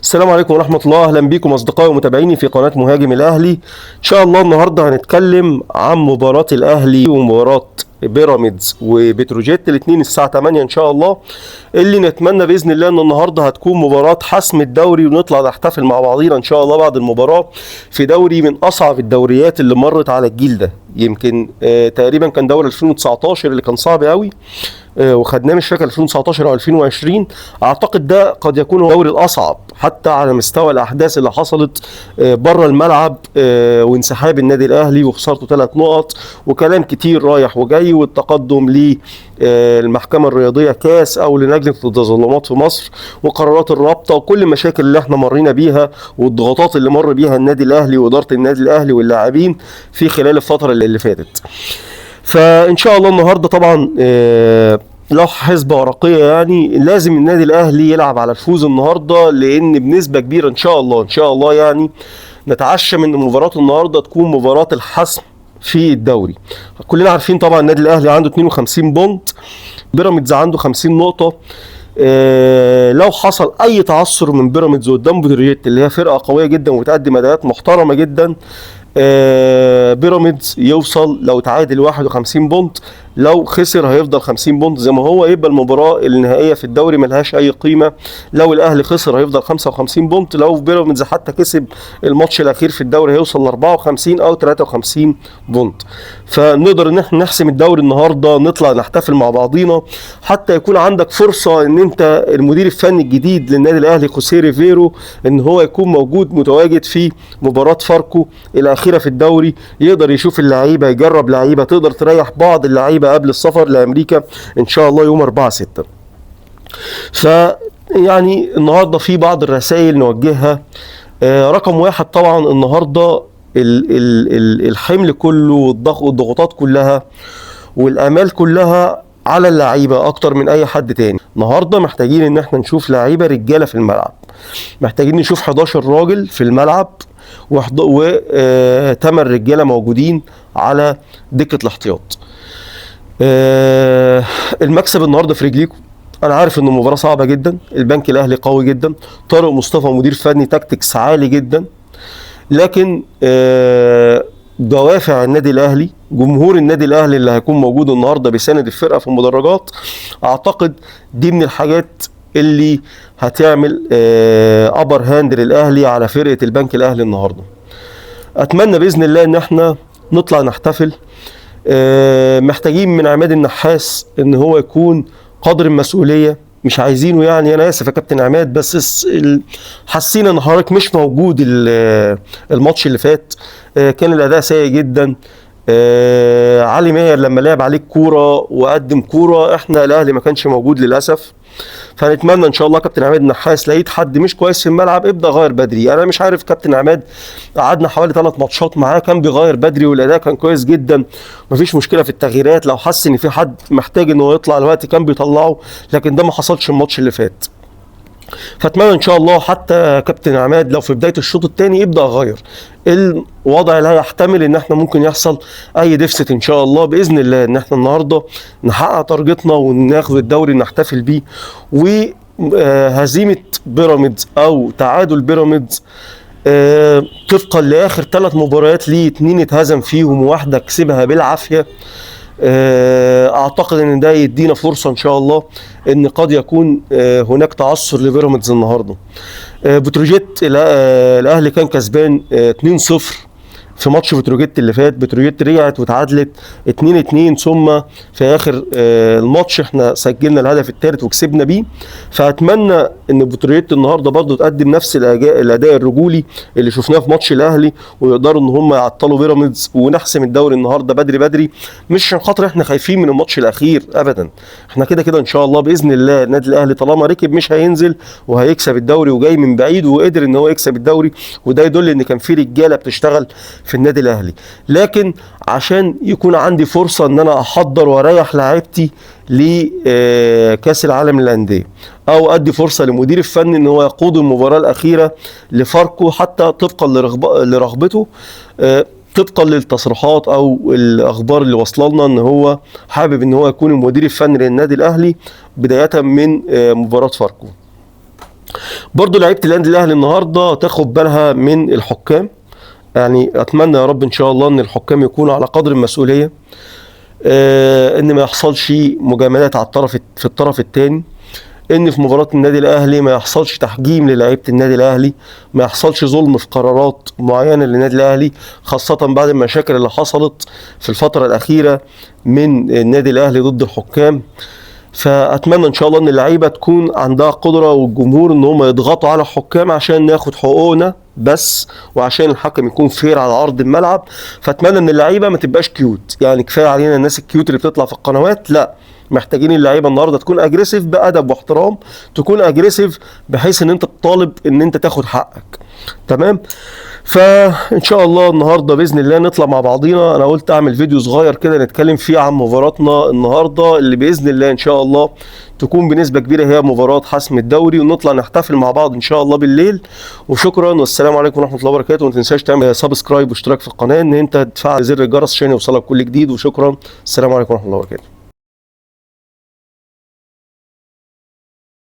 السلام عليكم ورحمة الله. أهلا بكم أصدقائي ومتابعيني في قناة مهاجم الأهلي. إن شاء الله النهاردة هنتكلم عن مباراة الأهلي ومباراة بيراميدز وبتروجيت الاثنين الساعة 8 إن شاء الله، اللي نتمنى بإذن الله إن النهاردة هتكون مباراة حسم الدوري ونطلع نحتفل مع بعضينا إن شاء الله بعد المباراة في دوري من أصعب الدوريات اللي مرت على الجيل ده. يمكن تقريبا كان دوري 2019 اللي كان صعب قوي، وخدناه مش فاكر 2019 او 2020. اعتقد ده قد يكون هو الدوري الاصعب حتى على مستوى الاحداث اللي حصلت بره الملعب، وانسحاب النادي الاهلي وخسارته 3 نقط وكلام كتير رايح وجاي، والتقدم للمحكمه الرياضيه كاس او للجنه التظلمات في مصر، وقرارات الرابطه وكل المشاكل اللي احنا مرينا بيها والضغوطات اللي مر بيها النادي الاهلي واداره النادي الاهلي واللاعبين في خلال الفتره اللي فاتت. فان شاء الله النهارده طبعا لو حسبة ورقية يعني لازم النادي الاهلي يلعب على الفوز النهارده، لان بنسبة كبيرة ان شاء الله يعني نتعشى من مباراة النهارده تكون مباراة الحسم في الدوري. كلنا عارفين طبعا النادي الاهلي عنده 52 بونت، بيراميدز عنده 50 نقطة. لو حصل اي تعثر من بيراميدز قدام بتروجيت اللي هي فرقة قوية جدا وبتقدم اداءات محترمة جدا، بيراميدز يوصل لو تعادل 51 بونت، لو خسر هيفضل 50 بونت زي ما هو، يبقى المباراة النهائية في الدوري ملهاش اي قيمة. لو الاهلي خسر هيفضل 55 بونت، لو بيراميدز حتى كسب الماتش الاخير في الدوري هيوصل ل 54 او 53 بونت. فنقدر ان احنا نحسم الدوري النهارده، نطلع نحتفل مع بعضينا، حتى يكون عندك فرصة ان انت المدير الفني الجديد للنادي الاهلي خوسيه ريفيرو ان هو يكون موجود متواجد في مباراة فاركو الاخيرة في الدوري، يقدر يشوف اللعيبة، يجرب لعيبة، تقدر تريح بعض اللعيبة قبل السفر لامريكا ان شاء الله يوم 4/6. فيعني النهارده في بعض الرسائل نوجهها. رقم واحد طبعا النهارده الحمل كله والضغوطات كلها والامال كلها على اللعيبه اكتر من اي حد تاني. النهارده محتاجين ان احنا نشوف لعيبه رجاله في الملعب، محتاجين نشوف 11 راجل في الملعب و8 رجاله موجودين على دكه الاحتياط. المكسب النهارده في رجليكم. انا عارف ان المباراه صعبه جدا، البنك الاهلي قوي جدا، طارق مصطفى مدير فني تكتكس عالي جدا، لكن دوافع النادي الاهلي، جمهور النادي الاهلي اللي هيكون موجود النهارده بيساند الفرقه في المدرجات، اعتقد دي من الحاجات اللي هتعمل ابر هاند للاهلي على فرقه البنك الاهلي النهارده. اتمنى باذن الله ان احنا نطلع نحتفل. محتاجين من عماد النحاس ان هو يكون قدر المسؤوليه، مش عايزينه يعني، انا اسف يا كابتن عماد بس حسينا ان حضرتك مش موجود الماتش اللي فات، كان الاداء سيء جدا. علي ماهر لما لعب عليك كوره وقدم كوره، احنا الاهلي ما كانش موجود للاسف. فنتمنى ان شاء الله كابتن عماد النحاس لقيت حد مش كويس في الملعب ابدا غير بدري. انا مش عارف كابتن عماد، قعدنا حوالي 3 ماتشات معاه كان بيغير بدري والاداء كان كويس جدا، مفيش مشكله في التغييرات، لو حس ان في حد محتاج ان هو يطلع الوقت كان بيطلعه، لكن ده ما حصلش الماتش اللي فات. فاتمنى ان شاء الله حتى كابتن عماد لو في بدايه الشوط الثاني يبدا يغير، الوضع لا يحتمل ان احنا ممكن يحصل اي ديفست ان شاء الله باذن الله، ان احنا النهارده نحقق تارجتنا وناخد الدوري نحتفل بيه. وهزيمه بيراميدز او تعادل بيراميدز طبقا لاخر 3 مباريات ليه 2 اتهزم فيهم وواحده كسبها بالعافيه، اعتقد ان ده يدينا فرصه ان شاء الله ان قد يكون هناك تعثر لبيراميدز النهارده. بتروجيت الاهلي كان كسبان 2-0 في ماتش بتروجيت اللي فات، بتروجيت رجعت وتعادلت 2-2، ثم في اخر الماتش احنا سجلنا الهدف الثالث وكسبنا بيه. فاتمنى ان بتروجيت النهارده برضو تقدم نفس الاداء الرجولي اللي شفناه في ماتش الاهلي، ويقدروا ان هم يعطلوا بيراميدز ونحسم الدوري النهارده بدري، مش عشان خاطر احنا خايفين من الماتش الاخير ابدا، احنا كده ان شاء الله باذن الله النادي الاهلي طالما ركب مش هينزل وهيكسب الدوري، وجاي من بعيد وقدر ان هو يكسب الدوري، وده يدل ان كان في رجاله بتشتغل في النادي الاهلي. لكن عشان يكون عندي فرصه ان انا احضر واريح لاعيبتي لكاس العالم للانديه، او ادي فرصه لمدير الفني ان هو يقود المباراه الاخيره لفاركو حتى طبقا لرغبته، طبقا للتصريحات او الاخبار اللي واصله لنا ان هو حابب ان هو يكون المدير الفني للنادي الاهلي بدايه من مباراه فاركو. برضو لعيبه النادي الاهلي النهارده تاخد بالها من الحكام. يعني اتمنى يا رب ان شاء الله ان الحكام يكونوا على قدر المسؤوليه، ان ما يحصلش مجاملات على في الطرف الثاني، ان في مباراه النادي الاهلي ما يحصلش تحجيم للاعيبه النادي الاهلي، ما يحصلش ظلم في قرارات معينه للنادي الاهلي، خاصه بعد المشاكل اللي حصلت في الفتره الاخيره من النادي الاهلي ضد الحكام. فاتمنى ان شاء الله ان اللعيبه تكون عندها قدره والجمهور ان هم يضغطوا على الحكام عشان ناخد حقوقنا بس، وعشان الحكم يكون فير على ارض الملعب. فاتمنى ان اللعيبه ما تبقاش كيوت، يعني كفايه علينا الناس الكيوت اللي بتطلع في القنوات، لا، محتاجين اللعيبه النهارده تكون اجريسيف بادب واحترام، تكون اجريسيف بحيث ان انت تطالب ان انت تاخد حقك. تمام. فان شاء الله النهارده باذن الله نطلع مع بعضينا. انا قلت اعمل فيديو صغير كده نتكلم فيه عن مباراتنا النهارده، اللي باذن الله ان شاء الله تكون بنسبه كبيره هي مباراه حسم الدوري، ونطلع نحتفل مع بعض ان شاء الله بالليل. وشكرا والسلام عليكم ورحمه الله وبركاته. وما تنساش تعمل سبسكرايب واشتراك في القناه، ان انت تفعل زر الجرس عشان يوصلك كل جديد. وشكرا، السلام عليكم ورحمه الله وبركاته.